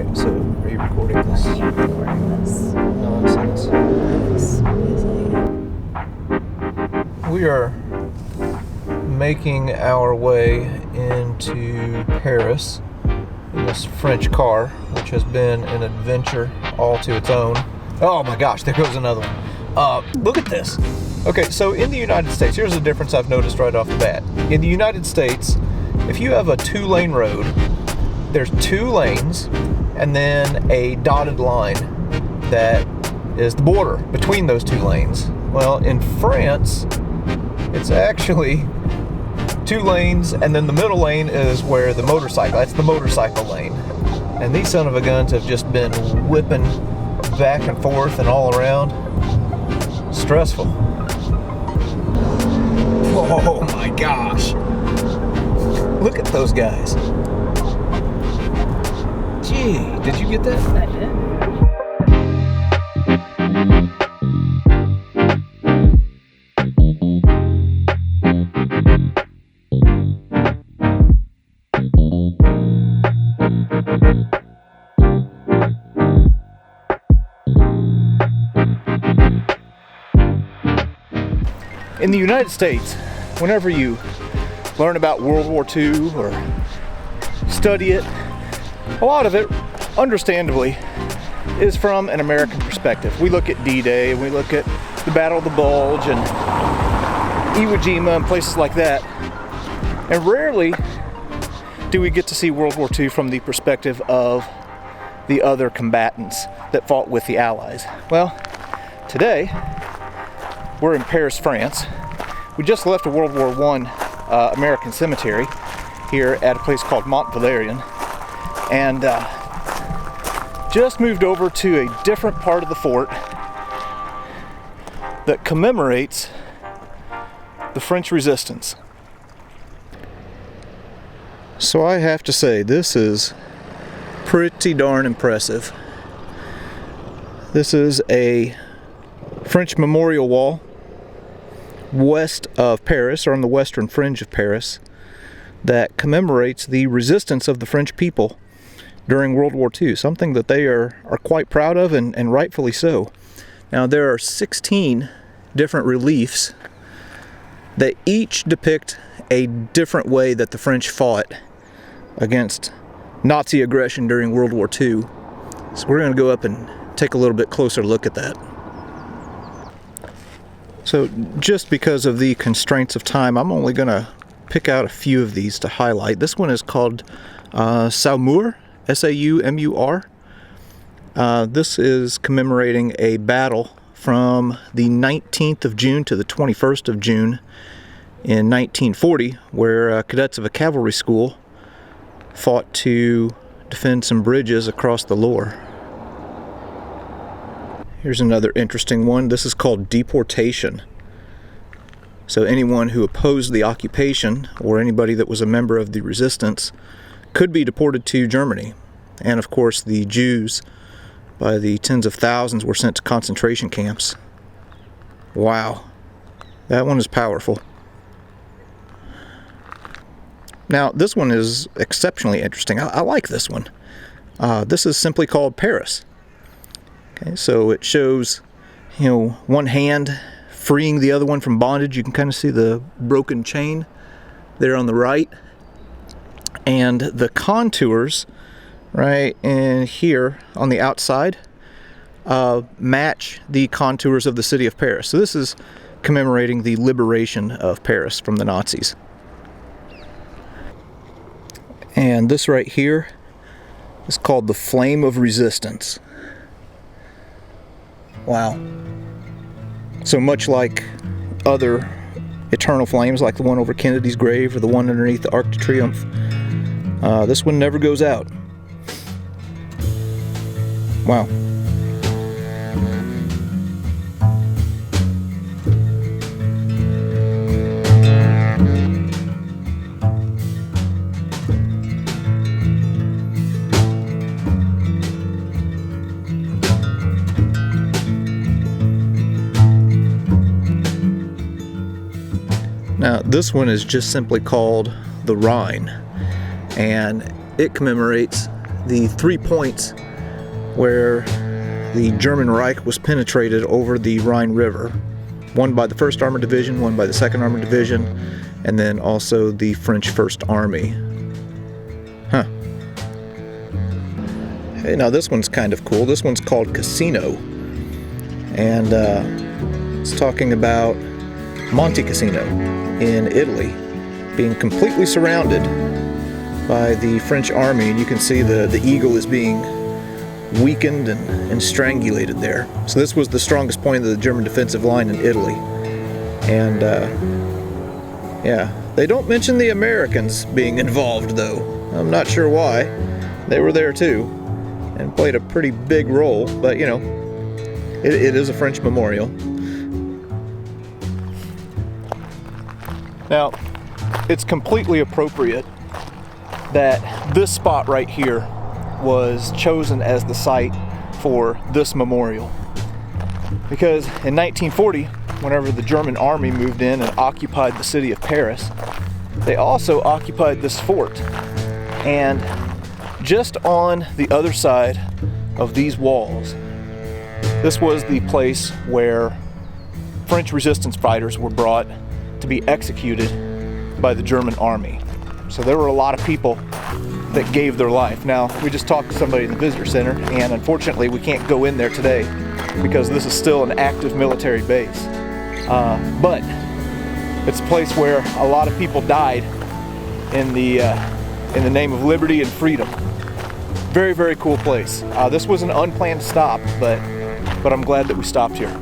Alright, so are you recording this? I am recording this. Nonsense. Yes, We are making our way into Paris in this French car, which has been an adventure all to its own. Oh my gosh, there goes another one. Look at this. Okay, so in the United States, here's the difference I've noticed right off the bat. In the United States, if you have a 2-lane road, there's 2 lanes and then a dotted line that is the border between those 2 lanes. Well, in France, it's actually 2 lanes, and then the middle lane is where the motorcycle, that's the motorcycle lane. And these son of a guns have just been whipping back and forth and all around. Stressful. Oh my gosh. Look at those guys. Gee, did you get that? I did. In the United States, whenever you learn about World War II or study it, a lot of it, understandably, is from an American perspective. We look at D-Day, we look at the Battle of the Bulge and Iwo Jima and places like that. And rarely do we get to see World War II from the perspective of the other combatants that fought with the Allies. Well, today, we're in Paris, France. We just left a World War I American cemetery here at a place called Mont Valerian, and just moved over to a different part of the fort that commemorates the French resistance. So I have to say, this is pretty darn impressive. This is a French memorial wall west of Paris, or on the western fringe of Paris, that commemorates the resistance of the French people during World War II, something that they are quite proud of, and rightfully so. Now, there are 16 different reliefs that each depict a different way that the French fought against Nazi aggression during World War II. So we're going to go up and take a little bit closer look at that. So just because of the constraints of time, I'm only going to pick out a few of these to highlight. This one is called Saumur, S-A-U-M-U-R. This is commemorating a battle from the 19th of June to the 21st of June in 1940, where cadets of a cavalry school fought to defend some bridges across the Loire. Here's another interesting one. This is called Deportation. So anyone who opposed the occupation, or anybody that was a member of the resistance, could be deported to Germany. And of course, the Jews, by the tens of thousands, were sent to concentration camps. Wow, that one is powerful. Now, this one is exceptionally interesting. I like this one. This is simply called Paris. Okay, so it shows, one hand freeing the other one from bondage. You can kind of see the broken chain there on the right. And the contours right in here on the outside match the contours of the city of Paris. So this is commemorating the liberation of Paris from the Nazis. And this right here is called the Flame of Resistance. Wow. So much like other eternal flames, like the one over Kennedy's grave or the one underneath the Arc de Triomphe, this one never goes out. Wow. Now, this one is just simply called the Rhine, and it commemorates the 3 points where the German Reich was penetrated over the Rhine River. One by the 1st Armored Division, one by the 2nd Armored Division, and then also the French 1st Army. Huh. Hey, now this one's kind of cool. This one's called Cassino. And it's talking about Monte Cassino in Italy being completely surrounded by the French army. And you can see the eagle is being weakened and strangulated there. So this was the strongest point of the German defensive line in Italy. And yeah, they don't mention the Americans being involved though. I'm not sure why. They were there too and played a pretty big role, but you know, it is a French memorial. Now, it's completely appropriate that this spot right here was chosen as the site for this memorial. Because in 1940, whenever the German army moved in and occupied the city of Paris, they also occupied this fort. And just on the other side of these walls, this was the place where French resistance fighters were brought to be executed by the German army. So there were a lot of people that gave their life. Now, we just talked to somebody in the visitor center, and unfortunately we can't go in there today because this is still an active military base. But it's a place where a lot of people died in the name of liberty and freedom. Very, very cool place. This was an unplanned stop, but I'm glad that we stopped here.